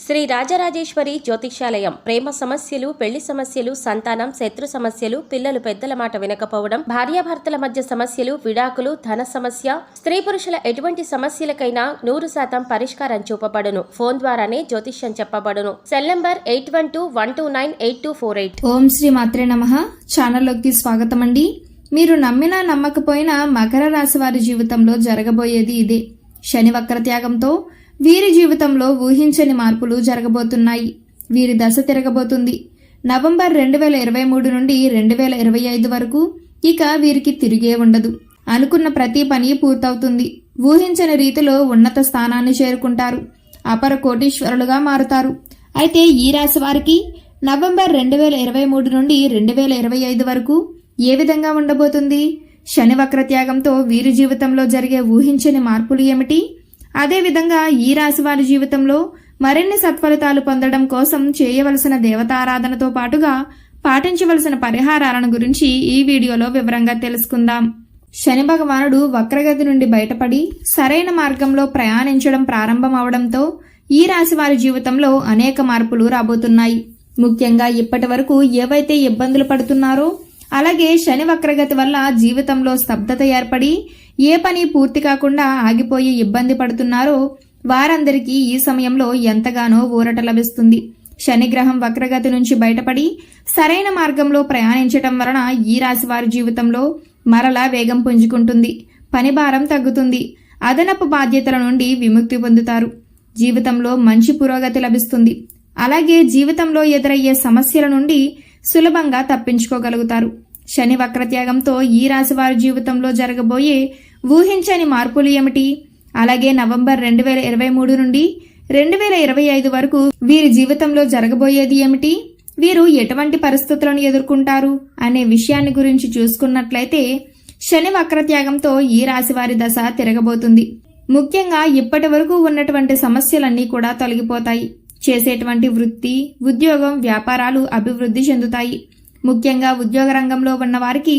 శ్రీ రాజరాజేశ్వరి జ్యోతిష్యాలయం. ప్రేమ సమస్యలు, పెళ్లి సమస్యలు, సంతానం, శత్రు సమస్యలు, పిల్లలు పెద్దల మాట వినకపోవడం, భార్యాభర్తల మధ్య సమస్యలు, విడాకులు, ధన సమస్య, స్త్రీ పురుషుల ఎటువంటి సమస్యలకైనా 100% పరిష్కారం చూపబడును. ఫోన్ ద్వారానే జ్యోతిష్యం చెప్పబడును. Cell number 8121298248. ఓం శ్రీ మాత్రే నమః. ఛానల్లోకి స్వాగతం అండి. మీరు నమ్మినా నమ్మకపోయినా మకర రాశి వారి జీవితంలో జరగబోయేది ఇదే. శని వక్ర త్యాగంతో వీరి జీవితంలో ఊహించని మార్పులు జరగబోతున్నాయి. వీరి దశ తిరగబోతుంది. నవంబర్ 2023 నుండి 2025 వరకు ఇక వీరికి తిరిగే ఉండదు. అనుకున్న ప్రతి పని పూర్తవుతుంది. ఊహించని రీతిలో ఉన్నత స్థానాన్ని చేరుకుంటారు. అపర కోటీశ్వరులుగా మారుతారు. అయితే ఈ రాశి వారికి నవంబర్ 2023 నుండి 2025 వరకు ఏ విధంగా ఉండబోతుంది? శని వక్ర త్యాగంతో వీరి జీవితంలో జరిగే ఊహించని మార్పులు ఏమిటి? అదేవిధంగా ఈ రాశి వారి జీవితంలో మరిన్ని సత్ఫలితాలు పొందడం కోసం చేయవలసిన దేవతారాధనతో పాటుగా పాటించవలసిన పరిహారాలను గురించి ఈ వీడియోలో వివరంగా తెలుసుకుందాం. శని భగవానుడు వక్రగతి నుండి బయటపడి సరైన మార్గంలో ప్రయాణించడం ప్రారంభం అవడంతో ఈ రాశి వారి జీవితంలో అనేక మార్పులు రాబోతున్నాయి. ముఖ్యంగా ఇప్పటి వరకు ఏవైతే ఇబ్బందులు పడుతున్నారో, అలాగే శని వక్రగతి వల్ల జీవితంలో స్తబ్దత ఏర్పడి ఏ పని పూర్తి కాకుండా ఆగిపోయి ఇబ్బంది పడుతున్నారో వారందరికీ ఈ సమయంలో ఎంతగానో ఊరట లభిస్తుంది. శనిగ్రహం వక్రగతి నుంచి బయటపడి సరైన మార్గంలో ప్రయాణించటం వలన ఈ రాశి వారి జీవితంలో మరలా వేగం పుంజుకుంటుంది. పని భారం తగ్గుతుంది. అదనపు బాధ్యతల నుండి విముక్తి పొందుతారు. జీవితంలో మంచి పురోగతి లభిస్తుంది. అలాగే జీవితంలో ఎదురయ్యే సమస్యల నుండి సులభంగా తప్పించుకోగలుగుతారు. శని వక్రత్యాగంతో ఈ రాశి వారి జీవితంలో జరగబోయే ఊహించని మార్పులు ఏమిటి? అలాగే నవంబర్ 2023 నుండి 2025 వరకు వీరి జీవితంలో జరగబోయేది ఏమిటి? వీరు ఎటువంటి పరిస్థితులను ఎదుర్కొంటారు అనే విషయాన్ని గురించి చూసుకున్నట్లయితే, శని వక్రత్యాగంతో ఈ రాశి వారి దశ తిరగబోతుంది. ముఖ్యంగా ఇప్పటి వరకు ఉన్నటువంటి సమస్యలన్నీ కూడా తొలగిపోతాయి. చేసేటువంటి వృత్తి, ఉద్యోగం, వ్యాపారాలు అభివృద్ధి చెందుతాయి. ముఖ్యంగా ఉద్యోగ రంగంలో ఉన్న వారికి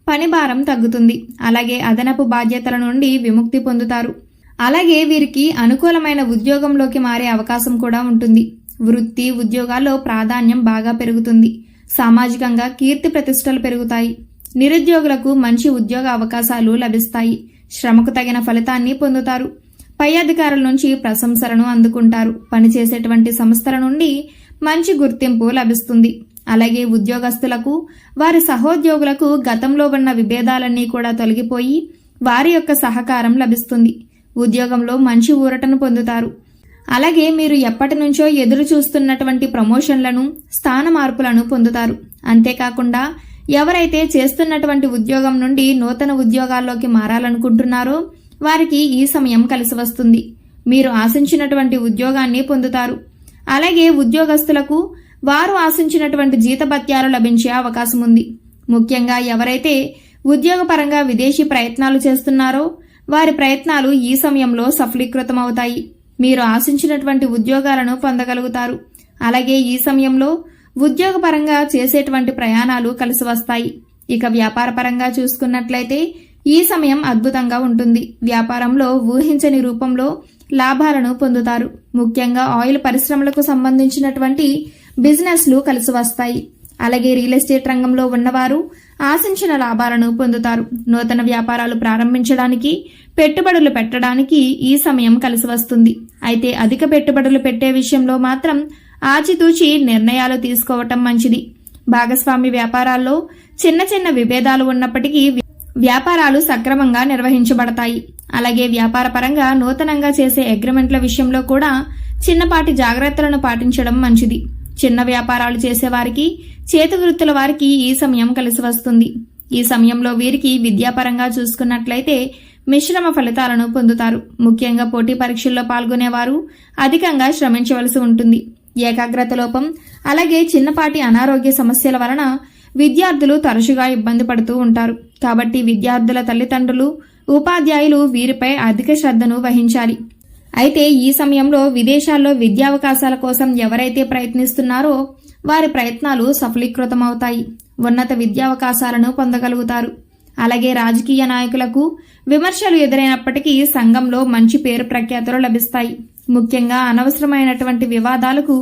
పని భారం తగ్గుతుంది. అలాగే అదనపు బాధ్యతల నుండి విముక్తి పొందుతారు. అలాగే వీరికి అనుకూలమైన ఉద్యోగంలోకి మారే అవకాశం కూడా ఉంటుంది. వృత్తి, ఉద్యోగాల్లో ప్రాధాన్యం బాగా పెరుగుతుంది. సామాజికంగా కీర్తి ప్రతిష్టలు పెరుగుతాయి. నిరుద్యోగులకు మంచి ఉద్యోగ అవకాశాలు లభిస్తాయి. శ్రమకు తగిన ఫలితాన్ని పొందుతారు. పై అధికారుల నుంచి ప్రశంసలను అందుకుంటారు. పనిచేసేటువంటి సంస్థల నుండి మంచి గుర్తింపు లభిస్తుంది. అలాగే ఉద్యోగస్తులకు, వారి సహోద్యోగులకు గతంలో ఉన్న విభేదాలన్నీ కూడా తొలగిపోయి వారి యొక్క సహకారం లభిస్తుంది. ఉద్యోగంలో మంచి ఊరటను పొందుతారు. అలాగే మీరు ఎప్పటి నుంచో ఎదురు చూస్తున్నటువంటి ప్రమోషన్లను, స్థాన మార్పులను పొందుతారు. అంతేకాకుండా ఎవరైతే చేస్తున్నటువంటి ఉద్యోగం నుండి నూతన ఉద్యోగాల్లోకి మారాలనుకుంటున్నారో వారికి ఈ సమయం కలిసి వస్తుంది. మీరు ఆశించినటువంటి ఉద్యోగాన్ని పొందుతారు. అలాగే ఉద్యోగస్తులకు వారు ఆశించినటువంటి జీతభత్యాలు లభించే అవకాశం ఉంది. ముఖ్యంగా ఎవరైతే ఉద్యోగపరంగా విదేశీ ప్రయత్నాలు చేస్తున్నారో వారి ప్రయత్నాలు ఈ సమయంలో సఫలీకృతమవుతాయి. మీరు ఆశించినటువంటి ఉద్యోగాలను పొందగలుగుతారు. అలాగే ఈ సమయంలో ఉద్యోగపరంగా చేసేటువంటి ప్రయాణాలు కలిసి వస్తాయి. ఇక వ్యాపారపరంగా చూసుకున్నట్లయితే ఈ సమయం అద్భుతంగా ఉంటుంది. వ్యాపారంలో ఊహించని రూపంలో లాభాలను పొందుతారు. ముఖ్యంగా ఆయిల్ పరిశ్రమలకు సంబంధించినటువంటి బిజినెస్లు కలిసి వస్తాయి. అలాగే రియల్ ఎస్టేట్ రంగంలో ఉన్నవారు ఆశించిన లాభాలను పొందుతారు. నూతన వ్యాపారాలు ప్రారంభించడానికి, పెట్టుబడులు పెట్టడానికి ఈ సమయం కలిసి వస్తుంది. అయితే అధిక పెట్టుబడులు పెట్టే విషయంలో మాత్రం ఆచితూచి నిర్ణయాలు తీసుకోవటం మంచిది. భాగస్వామి వ్యాపారాల్లో చిన్న చిన్న విభేదాలు ఉన్నప్పటికీ వ్యాపారాలు సక్రమంగా నిర్వహించబడతాయి. అలాగే వ్యాపార పరంగా నూతనంగా చేసే అగ్రిమెంట్ల విషయంలో కూడా చిన్నపాటి జాగ్రత్తలను పాటించడం మంచిది. చిన్న వ్యాపారాలు చేసేవారికి, చేతి వృత్తుల వారికి ఈ సమయం కలిసి వస్తుంది. ఈ సమయంలో వీరికి విద్యాపరంగా చూసుకున్నట్లయితే మిశ్రమ ఫలితాలను పొందుతారు. ముఖ్యంగా పోటీ పరీక్షల్లో పాల్గొనేవారు అధికంగా శ్రమించవలసి ఉంటుంది. ఏకాగ్రత లోపం, అలాగే చిన్నపాటి అనారోగ్య సమస్యల వలన విద్యార్థులు తరచుగా ఇబ్బంది పడుతూ ఉంటారు. కాబట్టి విద్యార్థుల తల్లిదండ్రులు, ఉపాధ్యాయులు వీరిపై అధిక శ్రద్ధను వహించాలి. అయితే ఈ సమయంలో విదేశాల్లో విద్యావకాశాల కోసం ఎవరైతే ప్రయత్నిస్తున్నారో వారి ప్రయత్నాలు సఫలీకృతమవుతాయి. ఉన్నత విద్యావకాశాలను పొందగలుగుతారు. అలాగే రాజకీయ నాయకులకు విమర్శలు ఎదురైనప్పటికీ సంఘంలో మంచి పేరు ప్రఖ్యాతులు లభిస్తాయి. ముఖ్యంగా అనవసరమైనటువంటి వివాదాలకు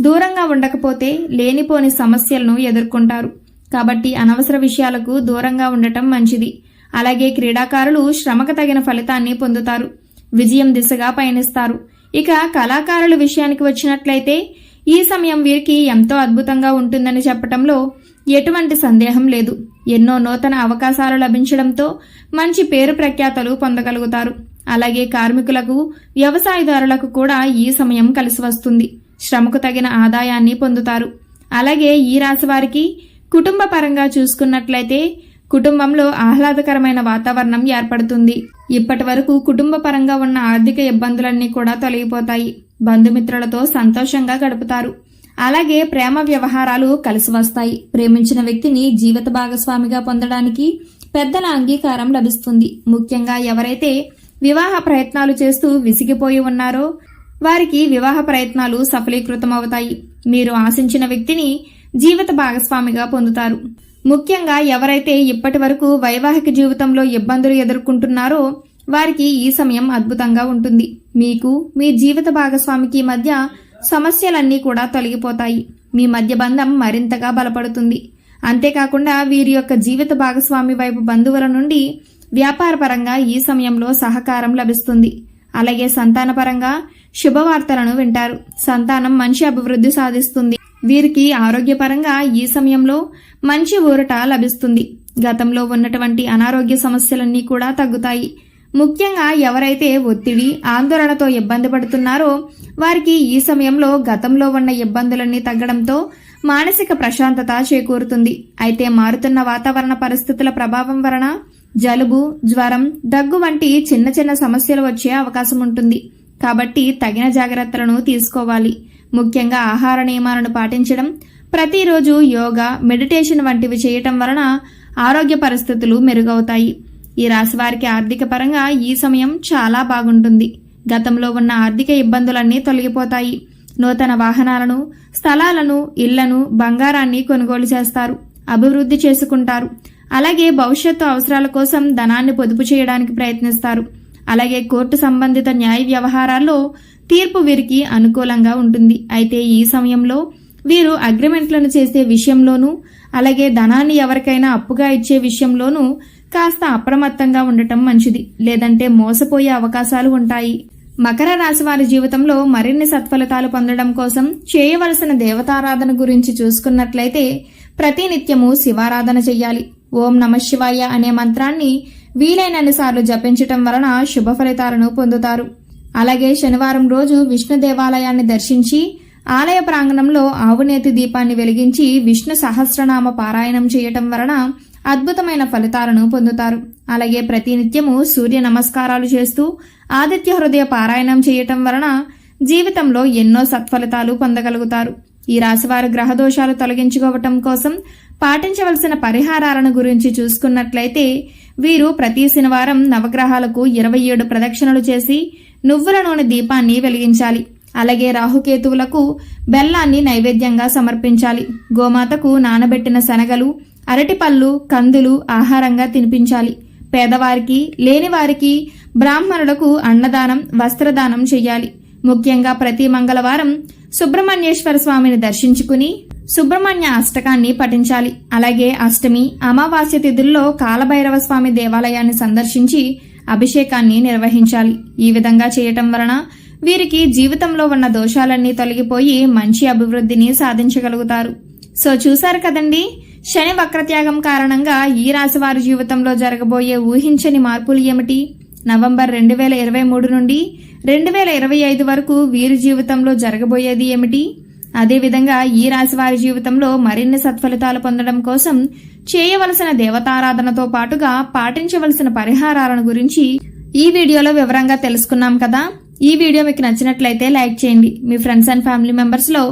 దూరంగా ఉండకపోతే లేనిపోని సమస్యలను ఎదుర్కొంటారు. కాబట్టి అనవసర విషయాలకు దూరంగా ఉండటం మంచిది. అలాగే క్రీడాకారులు శ్రమకు తగిన ఫలితాన్ని పొందుతారు, విజయం దిశగా పయనిస్తారు. ఇక కళాకారుల విషయానికి వచ్చినట్లయితే ఈ సమయం వీరికి ఎంతో అద్భుతంగా ఉంటుందని చెప్పటంలో ఎటువంటి సందేహం లేదు. ఎన్నో నూతన అవకాశాలు లభించడంతో మంచి పేరు ప్రఖ్యాతలు పొందగలుగుతారు. అలాగే కార్మికులకు, వ్యవసాయదారులకు కూడా ఈ సమయం కలిసి వస్తుంది. శ్రమకు తగిన ఆదాయాన్ని పొందుతారు. అలాగే ఈ రాశి వారికి కుటుంబ పరంగా చూసుకున్నట్లయితే కుటుంబంలో ఆహ్లాదకరమైన వాతావరణం ఏర్పడుతుంది. ఇప్పటి వరకు కుటుంబ పరంగా ఉన్న ఆర్థిక ఇబ్బందులన్నీ కూడా తొలగిపోతాయి. బంధుమిత్రులతో సంతోషంగా గడుపుతారు. అలాగే ప్రేమ వ్యవహారాలు కలిసి వస్తాయి. ప్రేమించిన వ్యక్తిని జీవిత భాగస్వామిగా పొందడానికి పెద్దల అంగీకారం లభిస్తుంది. ముఖ్యంగా ఎవరైతే వివాహ ప్రయత్నాలు చేస్తూ విసిగిపోయి ఉన్నారో వారికి వివాహ ప్రయత్నాలు సఫలీకృతమవుతాయి. మీరు ఆశించిన వ్యక్తిని జీవిత భాగస్వామిగా పొందుతారు. ముఖ్యంగా ఎవరైతే ఇప్పటి వరకు వైవాహిక జీవితంలో ఇబ్బందులు ఎదుర్కొంటున్నారో వారికి ఈ సమయం అద్భుతంగా ఉంటుంది. మీకు మీ జీవిత భాగస్వామికి మధ్య సమస్యలన్నీ కూడా తొలగిపోతాయి. మీ మధ్య బంధం మరింతగా బలపడుతుంది. అంతేకాకుండా వీరి యొక్క జీవిత భాగస్వామి వైపు బంధువుల నుండి వ్యాపారపరంగా ఈ సమయంలో సహకారం లభిస్తుంది. అలాగే సంతానపరంగా శుభవార్తలను వింటారు. సంతానం మంచి అభివృద్ధి సాధిస్తుంది. వీరికి ఆరోగ్యపరంగా ఈ సమయంలో మంచి ఊరట లభిస్తుంది. గతంలో ఉన్నటువంటి అనారోగ్య సమస్యలన్నీ కూడా తగ్గుతాయి. ముఖ్యంగా ఎవరైతే ఒత్తిడి, ఆందోళనతో ఇబ్బంది పడుతున్నారో వారికి ఈ సమయంలో గతంలో ఉన్న ఇబ్బందులన్నీ తగ్గడంతో మానసిక ప్రశాంతత చేకూరుతుంది. అయితే మారుతున్న వాతావరణ పరిస్థితుల ప్రభావం వలన జలుబు, జ్వరం, దగ్గు వంటి చిన్న చిన్న సమస్యలు వచ్చే అవకాశం ఉంటుంది. కాబట్టి తగిన జాగ్రత్తలను తీసుకోవాలి. ముఖ్యంగా ఆహార నియమాలను పాటించడం, ప్రతిరోజు యోగా, మెడిటేషన్ వంటివి చేయటం వలన ఆరోగ్య పరిస్థితులు మెరుగవుతాయి. ఈ రాశి వారికి ఆర్థిక పరంగా ఈ సమయం చాలా బాగుంటుంది. గతంలో ఉన్న ఆర్థిక ఇబ్బందులన్నీ తొలగిపోతాయి. నూతన వాహనాలను, స్థలాలను, ఇళ్లను, బంగారాన్ని కొనుగోలు చేస్తారు, అభివృద్ధి చేసుకుంటారు. అలాగే భవిష్యత్తు అవసరాల కోసం ధనాన్ని పొదుపు చేయడానికి ప్రయత్నిస్తారు. అలాగే కోర్టు సంబంధిత న్యాయ వ్యవహారాల్లో తీర్పు వీరికి అనుకూలంగా ఉంటుంది. అయితే ఈ సమయంలో వీరు అగ్రిమెంట్లను చేసే విషయంలోనూ అలాగే ధనాన్ని ఎవరికైనా అప్పుగా ఇచ్చే విషయంలోనూ కాస్త అప్రమత్తంగా ఉండటం మంచిది. లేదంటే మోసపోయే అవకాశాలు ఉంటాయి. మకర రాశి వారి జీవితంలో మరిన్ని సత్ఫలితాలు పొందడం కోసం చేయవలసిన దేవతారాధన గురించి చూసుకున్నట్లయితే ప్రతినిత్యము శివారాధన చెయ్యాలి. ఓం నమః శివాయ అనే మంత్రాన్ని వీలైనన్ని సార్లు జపించటం వలన శుభ ఫలితాలను పొందుతారు. అలాగే శనివారం రోజు విష్ణు దేవాలయాన్ని దర్శించి ఆలయ ప్రాంగణంలో ఆవునేతి దీపాన్ని వెలిగించి విష్ణు సహస్రనామ పారాయణం చేయటం వలన అద్భుతమైన ఫలితాలను పొందుతారు. అలాగే ప్రతినిత్యము సూర్య నమస్కారాలు చేస్తూ ఆదిత్య హృదయ పారాయణం చేయటం వలన జీవితంలో ఎన్నో సత్ఫలితాలు పొందగలుగుతారు. ఈ రాశివారు గ్రహదోషాలు తొలగించుకోవటం కోసం పాటించవలసిన పరిహారాలను గురించి చూసుకున్నట్లయితే వీరు ప్రతి శనివారం నవగ్రహాలకు 27 ప్రదక్షిణలు చేసి నువ్వుల నూనె దీపాన్ని వెలిగించాలి. అలాగే రాహుకేతువులకు బెల్లాన్ని నైవేద్యంగా సమర్పించాలి. గోమాతకు నానబెట్టిన శనగలు, అరటిపళ్ళు, కందులు ఆహారంగా తినిపించాలి. పేదవారికి, లేనివారికి, బ్రాహ్మణులకు అన్నదానం, వస్త్రదానం చెయ్యాలి. ముఖ్యంగా ప్రతి మంగళవారం సుబ్రహ్మణ్యేశ్వర స్వామిని దర్శించుకుని సుబ్రహ్మణ్య అష్టకాన్ని పఠించాలి. అలాగే అష్టమి, అమావాస్య తిథుల్లో కాలభైరవ స్వామి దేవాలయాన్ని సందర్శించి అభిషేకాన్ని నిర్వహించాలి. ఈ విధంగా చేయటం వలన వీరికి జీవితంలో ఉన్న దోషాలన్నీ తొలగిపోయి మంచి అభివృద్ధిని సాధించగలుగుతారు. సో చూశారు కదండి, శని వక్రత్యాగం కారణంగా ఈ రాశి వారి జీవితంలో జరగబోయే ఊహించని మార్పులు ఏమిటి? నవంబర్ 2023 నుండి 2025 వరకు వీరి జీవితంలో జరగబోయేది ఏమిటి? అదేవిధంగా ఈ రాశి వారి జీవితంలో మరిన్ని సత్ఫలితాలు పొందడం కోసం చేయవలసిన దేవతారాధనతో పాటుగా పాటించవలసిన పరిహారాలను గురించి ఈ వీడియోలో వివరంగా తెలుసుకున్నాం కదా. ఈ వీడియో మీకు నచ్చినట్లయితే లైక్ చేయండి. మీ ఫ్రెండ్స్ అండ్ ఫ్యామిలీ మెంబర్స్ లో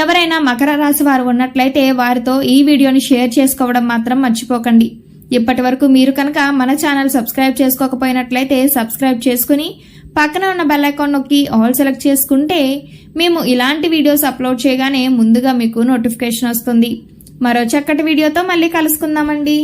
ఎవరైనా మకర రాశి వారు ఉన్నట్లయితే వారితో ఈ వీడియోని షేర్ చేసుకోవడం మాత్రం మర్చిపోకండి. ఇప్పటి వరకు మీరు కనుక మన ఛానల్ సబ్స్క్రైబ్ చేసుకోకపోయినట్లయితే సబ్స్క్రైబ్ చేసుకుని పక్కన ఉన్న బెల్ ఐకాన్ నొక్కి ఆల్ సెలెక్ట్ చేసుకుంటే మేము ఇలాంటి వీడియోస్ అప్లోడ్ చేయగానే ముందుగా మీకు నోటిఫికేషన్ వస్తుంది. మరో చక్కటి వీడియోతో మళ్ళీ కలుసుకుందామండి.